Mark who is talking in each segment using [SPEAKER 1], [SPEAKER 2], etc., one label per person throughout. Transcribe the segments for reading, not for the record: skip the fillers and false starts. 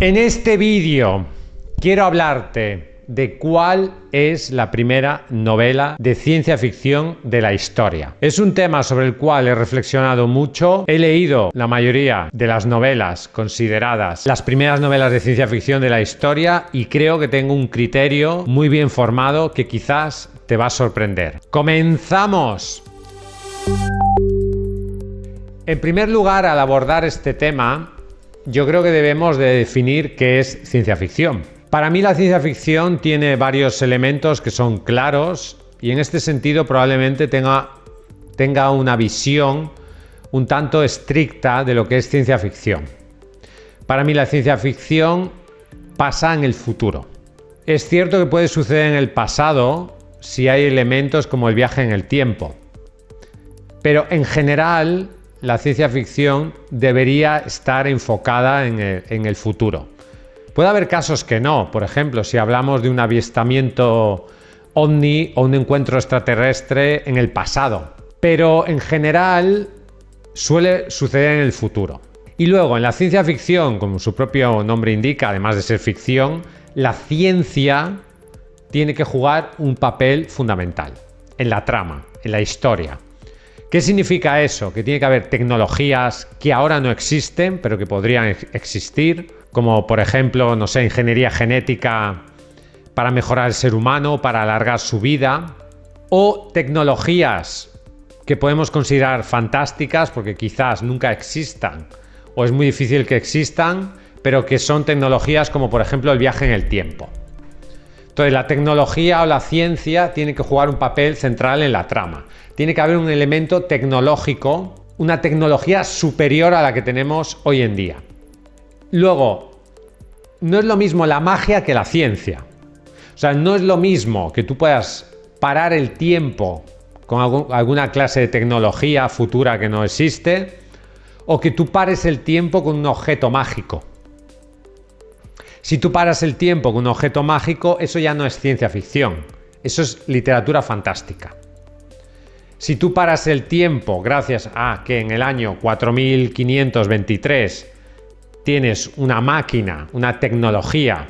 [SPEAKER 1] En este vídeo quiero hablarte de cuál es la primera novela de ciencia ficción de la historia. Es un tema sobre el cual he reflexionado mucho. He leído la mayoría de las novelas consideradas las primeras novelas de ciencia ficción de la historia y creo que tengo un criterio muy bien formado que quizás te va a sorprender. ¡Comenzamos! En primer lugar, al abordar este tema, yo creo que debemos de definir qué es ciencia ficción. Para mí la ciencia ficción tiene varios elementos que son claros y en este sentido probablemente tenga una visión un tanto estricta de lo que es ciencia ficción. Para mí la ciencia ficción pasa en el futuro. Es cierto que puede suceder en el pasado si hay elementos como el viaje en el tiempo, pero en general la ciencia ficción debería estar enfocada en el futuro. Puede haber casos que no, por ejemplo, si hablamos de un avistamiento ovni o un encuentro extraterrestre en el pasado, pero en general suele suceder en el futuro. Y luego, en la ciencia ficción, como su propio nombre indica, además de ser ficción, la ciencia tiene que jugar un papel fundamental en la trama, en la historia. ¿Qué significa eso? Que tiene que haber tecnologías que ahora no existen, pero que podrían existir, como por ejemplo, no sé, ingeniería genética para mejorar el ser humano, para alargar su vida, o tecnologías que podemos considerar fantásticas porque quizás nunca existan, o es muy difícil que existan, pero que son tecnologías como por ejemplo el viaje en el tiempo. Entonces la tecnología o la ciencia tiene que jugar un papel central en la trama. Tiene que haber un elemento tecnológico, una tecnología superior a la que tenemos hoy en día. Luego, no es lo mismo la magia que la ciencia. O sea, no es lo mismo que tú puedas parar el tiempo con alguna clase de tecnología futura que no existe, o que tú pares el tiempo con un objeto mágico. Si tú paras el tiempo con un objeto mágico, eso ya no es ciencia ficción, eso es literatura fantástica. Si tú paras el tiempo gracias a que en el año 4523 tienes una máquina, una tecnología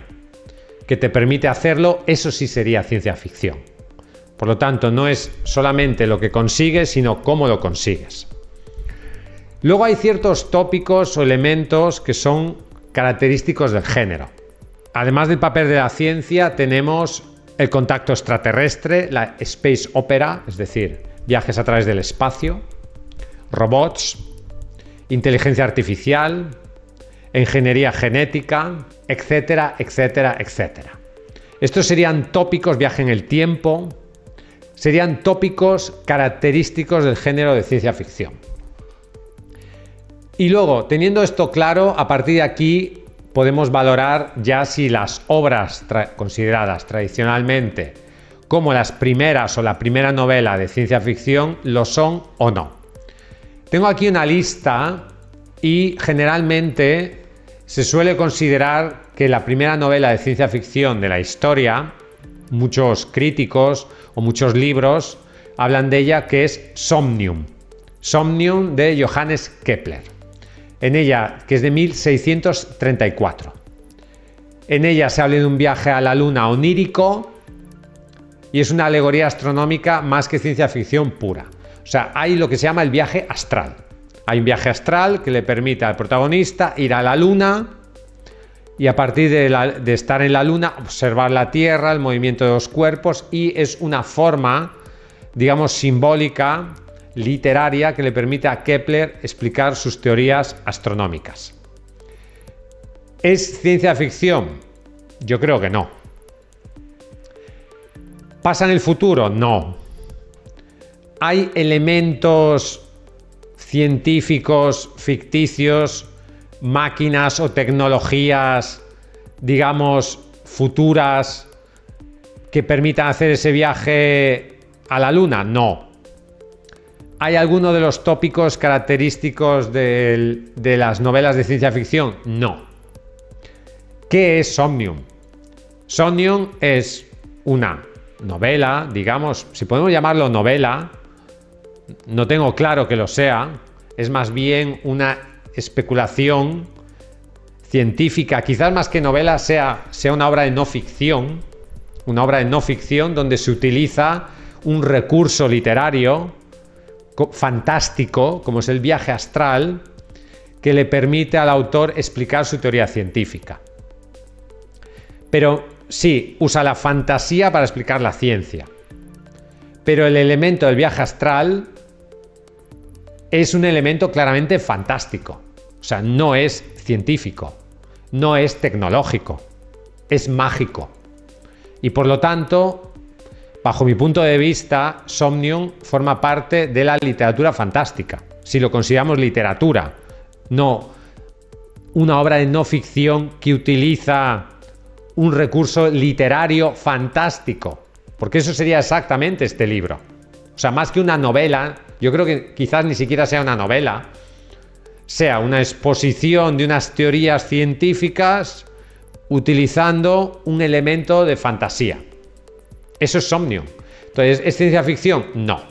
[SPEAKER 1] que te permite hacerlo, eso sí sería ciencia ficción. Por lo tanto, no es solamente lo que consigues, sino cómo lo consigues. Luego hay ciertos tópicos o elementos que son característicos del género. Además del papel de la ciencia, tenemos el contacto extraterrestre, la space opera, es decir, viajes a través del espacio, robots, inteligencia artificial, ingeniería genética, etcétera, etcétera, etcétera. Estos serían tópicos, viaje en el tiempo, serían tópicos característicos del género de ciencia ficción. Y luego, teniendo esto claro, a partir de aquí podemos valorar ya si las obras consideradas tradicionalmente como las primeras o la primera novela de ciencia ficción lo son o no. Tengo aquí una lista y generalmente se suele considerar que la primera novela de ciencia ficción de la historia, muchos críticos o muchos libros hablan de ella, que es Somnium. Somnium de Johannes Kepler. En ella, que es de 1634. En ella se habla de un viaje a la luna onírico y es una alegoría astronómica más que ciencia ficción pura. O sea, hay lo que se llama el viaje astral. Hay un viaje astral que le permite al protagonista ir a la luna y a partir de estar en la luna observar la Tierra, el movimiento de los cuerpos, y es una forma, digamos, simbólica, literaria, que le permite a Kepler explicar sus teorías astronómicas. ¿Es ciencia ficción? Yo creo que no. ¿Pasa en el futuro? No. ¿Hay elementos científicos ficticios, máquinas o tecnologías, digamos, futuras que permitan hacer ese viaje a la luna? No. ¿Hay alguno de los tópicos característicos de las novelas de ciencia ficción? No. ¿Qué es Somnium? Somnium es una novela, digamos, si podemos llamarlo novela, no tengo claro que lo sea, es más bien una especulación científica, quizás más que novela sea una obra de no ficción, donde se utiliza un recurso literario fantástico, como es el viaje astral, que le permite al autor explicar su teoría científica. Pero sí, usa la fantasía para explicar la ciencia. Pero el elemento del viaje astral es un elemento claramente fantástico. O sea, no es científico, no es tecnológico, es mágico. Y por lo tanto, bajo mi punto de vista, Somnium forma parte de la literatura fantástica. Si lo consideramos literatura, no una obra de no ficción que utiliza un recurso literario fantástico, porque eso sería exactamente este libro. O sea, más que una novela, yo creo que quizás ni siquiera sea una novela, sea una exposición de unas teorías científicas utilizando un elemento de fantasía. Eso es Somnium. Entonces, ¿es ciencia ficción? No.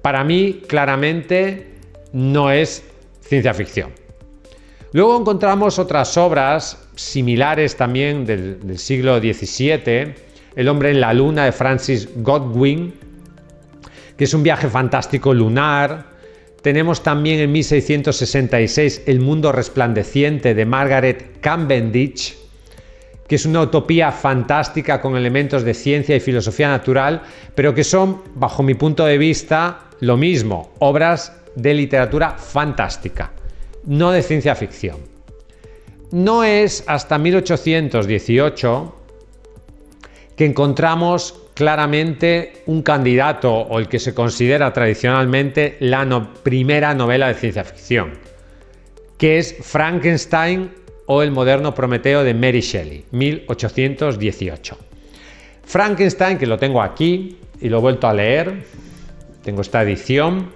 [SPEAKER 1] Para mí, claramente, no es ciencia ficción. Luego encontramos otras obras similares también del siglo XVII, El hombre en la luna de Francis Godwin, que es un viaje fantástico lunar. Tenemos también en 1666 El mundo resplandeciente de Margaret Cavendish, que es una utopía fantástica con elementos de ciencia y filosofía natural, pero que son, bajo mi punto de vista, lo mismo, obras de literatura fantástica, no de ciencia ficción. No es hasta 1818 que encontramos claramente un candidato, o el que se considera tradicionalmente la primera novela de ciencia ficción, que es Frankenstein o El moderno Prometeo de Mary Shelley, 1818. Frankenstein, que lo tengo aquí y lo he vuelto a leer, tengo esta edición,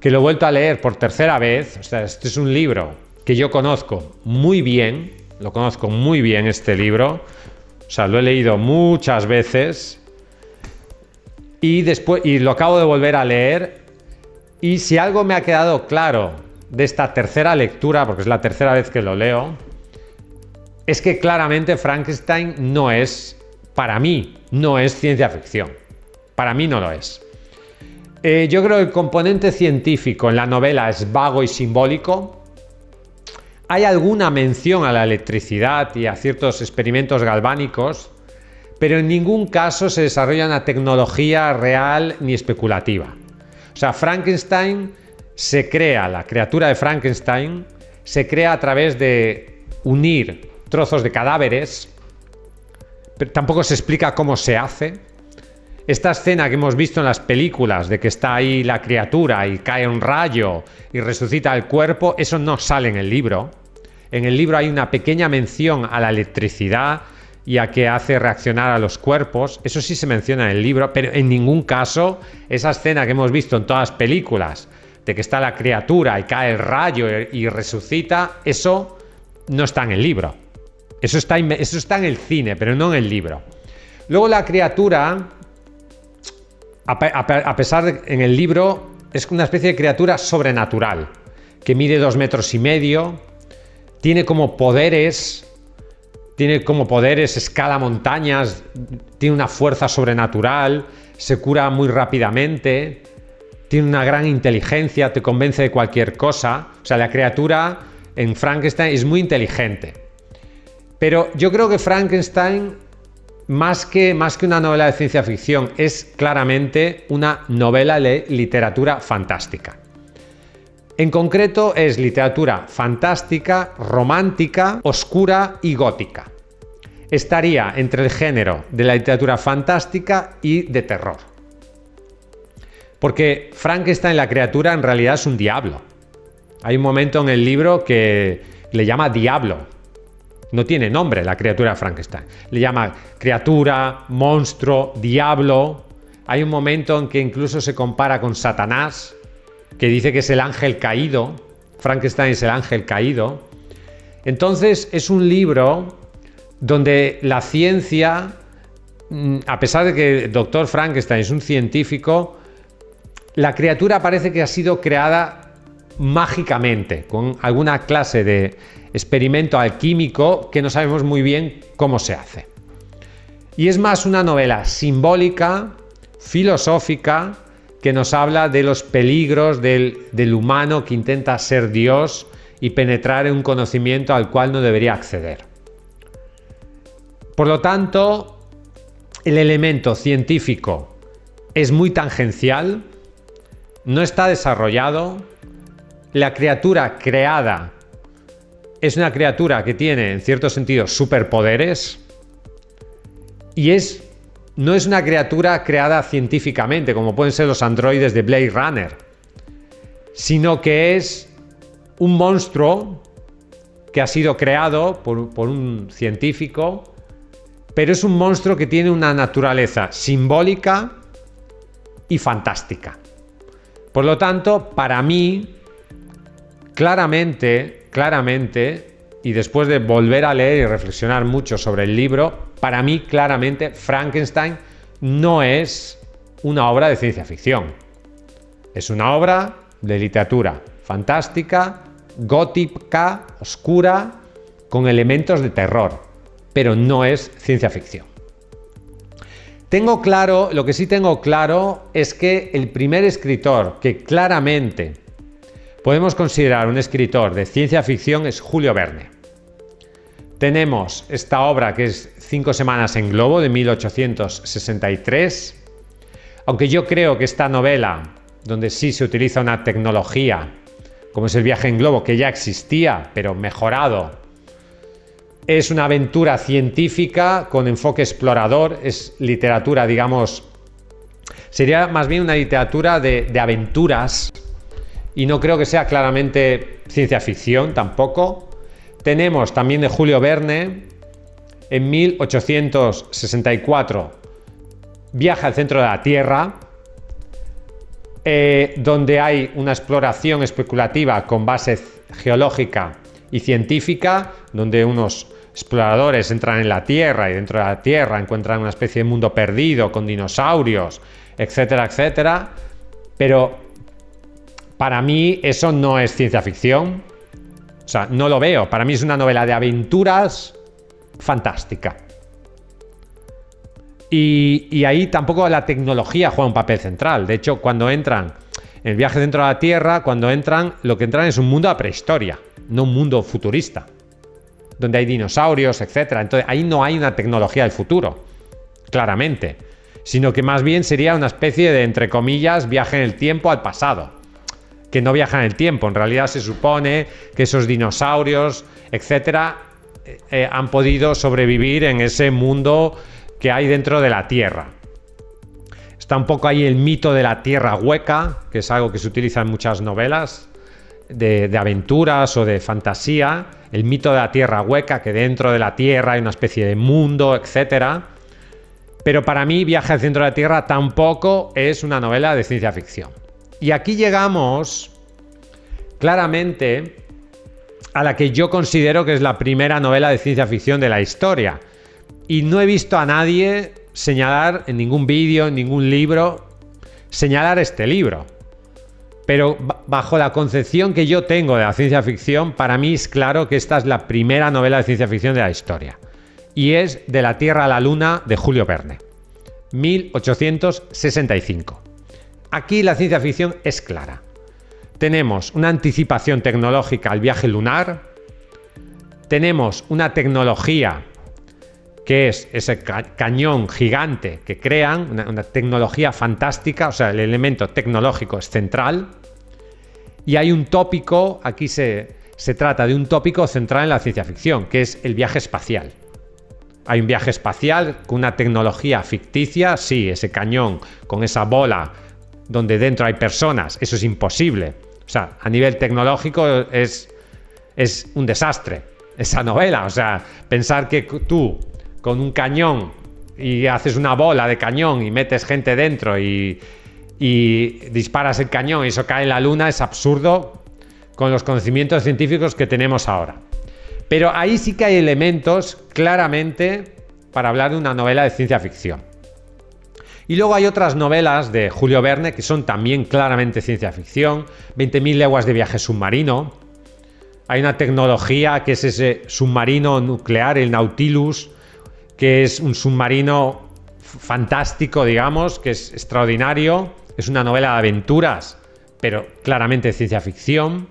[SPEAKER 1] que lo he vuelto a leer por tercera vez. O sea, este es un libro que yo conozco muy bien, lo conozco muy bien este libro, o sea, lo he leído muchas veces y lo acabo de volver a leer, y si algo me ha quedado claro de esta tercera lectura, porque es la tercera vez que lo leo, es que claramente Frankenstein no es, para mí, no es ciencia ficción. Para mí no lo es. Yo creo que el componente científico en la novela es vago y simbólico. Hay alguna mención a la electricidad y a ciertos experimentos galvánicos, pero en ningún caso se desarrolla una tecnología real ni especulativa. O sea, Frankenstein se crea, la criatura de Frankenstein se crea a través de unir trozos de cadáveres, pero tampoco se explica cómo se hace. Esta escena que hemos visto en las películas de que está ahí la criatura y cae un rayo y resucita el cuerpo, eso no sale en el libro. En el libro hay una pequeña mención a la electricidad y a que hace reaccionar a los cuerpos. Eso sí se menciona en el libro, pero en ningún caso esa escena que hemos visto en todas las películas de que está la criatura y cae el rayo y resucita, eso no está en el libro. Eso está en el cine, pero no en el libro. Luego la criatura, a pesar de que en el libro es una especie de criatura sobrenatural, que mide 2,5 metros, tiene como poderes, escala montañas, tiene una fuerza sobrenatural, se cura muy rápidamente, tiene una gran inteligencia, te convence de cualquier cosa. O sea, la criatura en Frankenstein es muy inteligente. Pero yo creo que Frankenstein, más que una novela de ciencia ficción, es claramente una novela de literatura fantástica. En concreto es literatura fantástica, romántica, oscura y gótica. Estaría entre el género de la literatura fantástica y de terror. Porque Frankenstein, la criatura, en realidad es un diablo. Hay un momento en el libro que le llama diablo. No tiene nombre la criatura de Frankenstein. Le llama criatura, monstruo, diablo. Hay un momento en que incluso se compara con Satanás, que dice que es el ángel caído. Frankenstein es el ángel caído. Entonces es un libro donde la ciencia, a pesar de que el doctor Frankenstein es un científico, la criatura parece que ha sido creada mágicamente, con alguna clase de experimento alquímico que no sabemos muy bien cómo se hace. Y es más una novela simbólica, filosófica, que nos habla de los peligros del humano que intenta ser Dios y penetrar en un conocimiento al cual no debería acceder. Por lo tanto, el elemento científico es muy tangencial, no está desarrollado, la criatura creada es una criatura que tiene, en cierto sentido, superpoderes y no es una criatura creada científicamente, como pueden ser los androides de Blade Runner, sino que es un monstruo que ha sido creado por un científico, pero es un monstruo que tiene una naturaleza simbólica y fantástica. Por lo tanto, para mí, claramente, y después de volver a leer y reflexionar mucho sobre el libro, para mí, claramente, Frankenstein no es una obra de ciencia ficción. Es una obra de literatura fantástica, gótica, oscura, con elementos de terror, pero no es ciencia ficción. Lo que sí tengo claro es que el primer escritor que claramente podemos considerar un escritor de ciencia ficción es Julio Verne. Tenemos esta obra que es 5 semanas en globo de 1863, aunque yo creo que esta novela, donde sí se utiliza una tecnología, como es el viaje en globo, que ya existía, pero mejorado, es una aventura científica con enfoque explorador, es literatura, digamos, sería más bien una literatura de aventuras, y no creo que sea claramente ciencia ficción tampoco. Tenemos también de Julio Verne, en 1864, Viaje al centro de la Tierra, donde hay una exploración especulativa con base geológica y científica, donde unos exploradores entran en la Tierra y dentro de la Tierra encuentran una especie de mundo perdido con dinosaurios, etcétera, etcétera. Pero para mí eso no es ciencia ficción. O sea, no lo veo. Para mí es una novela de aventuras fantástica. Y ahí tampoco la tecnología juega un papel central. De hecho, cuando entran en el viaje dentro de la Tierra, lo que entran es un mundo de prehistoria, no un mundo futurista, donde hay dinosaurios, etc. Entonces, ahí no hay una tecnología del futuro, claramente, sino que más bien sería una especie de, entre comillas, viaje en el tiempo al pasado, que no viaja en el tiempo. En realidad se supone que esos dinosaurios, etc., han podido sobrevivir en ese mundo que hay dentro de la Tierra. Está un poco ahí el mito de la Tierra hueca, que es algo que se utiliza en muchas novelas de aventuras o de fantasía. El mito de la Tierra hueca, que dentro de la Tierra hay una especie de mundo, etc. Pero para mí, Viaje al centro de la Tierra tampoco es una novela de ciencia ficción. Y aquí llegamos claramente a la que yo considero que es la primera novela de ciencia ficción de la historia. Y no he visto a nadie señalar en ningún vídeo, en ningún libro, señalar este libro. Pero bajo la concepción que yo tengo de la ciencia ficción, para mí es claro que esta es la primera novela de ciencia ficción de la historia. Y es De la Tierra a la Luna, de Julio Verne, 1865. Aquí la ciencia ficción es clara. Tenemos una anticipación tecnológica al viaje lunar, tenemos una tecnología que es ese cañón gigante que crean, una tecnología fantástica, o sea, el elemento tecnológico es central, y hay un tópico, aquí se trata de un tópico central en la ciencia ficción, que es el viaje espacial. Hay un viaje espacial con una tecnología ficticia, sí, ese cañón con esa bola donde dentro hay personas, eso es imposible. O sea, a nivel tecnológico es un desastre esa novela. O sea, pensar que tú con un cañón y haces una bola de cañón y metes gente dentro y disparas el cañón y eso cae en la luna es absurdo con los conocimientos científicos que tenemos ahora. Pero ahí sí que hay elementos claramente para hablar de una novela de ciencia ficción. Y luego hay otras novelas de Julio Verne que son también claramente ciencia ficción. 20.000 leguas de viaje submarino. Hay una tecnología que es ese submarino nuclear, el Nautilus, que es un submarino fantástico, digamos, que es extraordinario. Es una novela de aventuras, pero claramente ciencia ficción.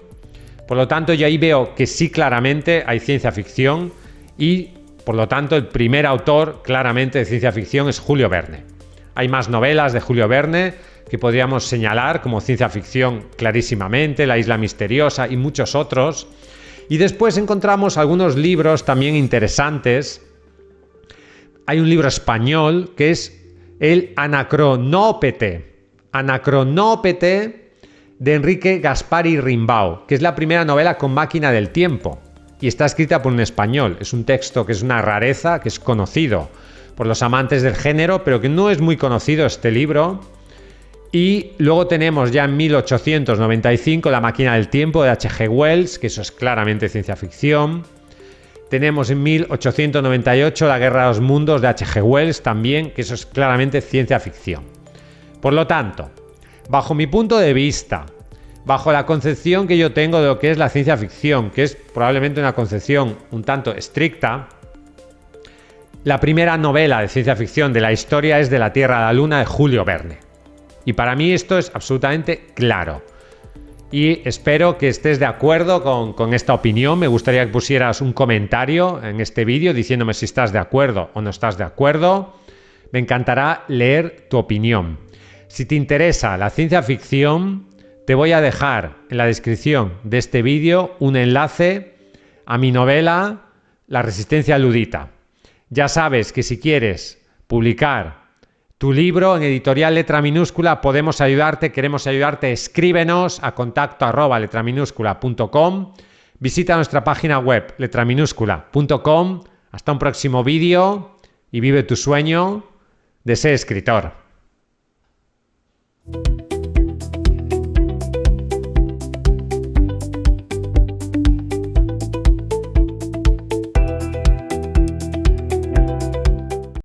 [SPEAKER 1] Por lo tanto, yo ahí veo que sí, claramente hay ciencia ficción y, por lo tanto, el primer autor claramente de ciencia ficción es Julio Verne. Hay más novelas de Julio Verne que podríamos señalar como ciencia ficción clarísimamente, La isla misteriosa y muchos otros. Y después encontramos algunos libros también interesantes. Hay un libro español que es el Anacronópete de Enrique Gaspari Rimbaud, que es la primera novela con máquina del tiempo y está escrita por un español. Es un texto que es una rareza, que es conocido por los amantes del género, pero que no es muy conocido este libro. Y luego tenemos ya en 1895 La máquina del tiempo de H.G. Wells, que eso es claramente ciencia ficción. Tenemos en 1898 La guerra de los mundos de H.G. Wells también, que eso es claramente ciencia ficción. Por lo tanto, bajo mi punto de vista, bajo la concepción que yo tengo de lo que es la ciencia ficción, que es probablemente una concepción un tanto estricta, la primera novela de ciencia ficción de la historia es De la Tierra a la Luna de Julio Verne. Y para mí esto es absolutamente claro. Y espero que estés de acuerdo con esta opinión. Me gustaría que pusieras un comentario en este vídeo diciéndome si estás de acuerdo o no estás de acuerdo. Me encantará leer tu opinión. Si te interesa la ciencia ficción, te voy a dejar en la descripción de este vídeo un enlace a mi novela La resistencia ludita. Ya sabes que si quieres publicar tu libro en editorial Letra Minúscula, podemos ayudarte, queremos ayudarte. Escríbenos a contacto@letraminuscula.com. Visita nuestra página web letraminuscula.com. Hasta un próximo vídeo y vive tu sueño de ser escritor.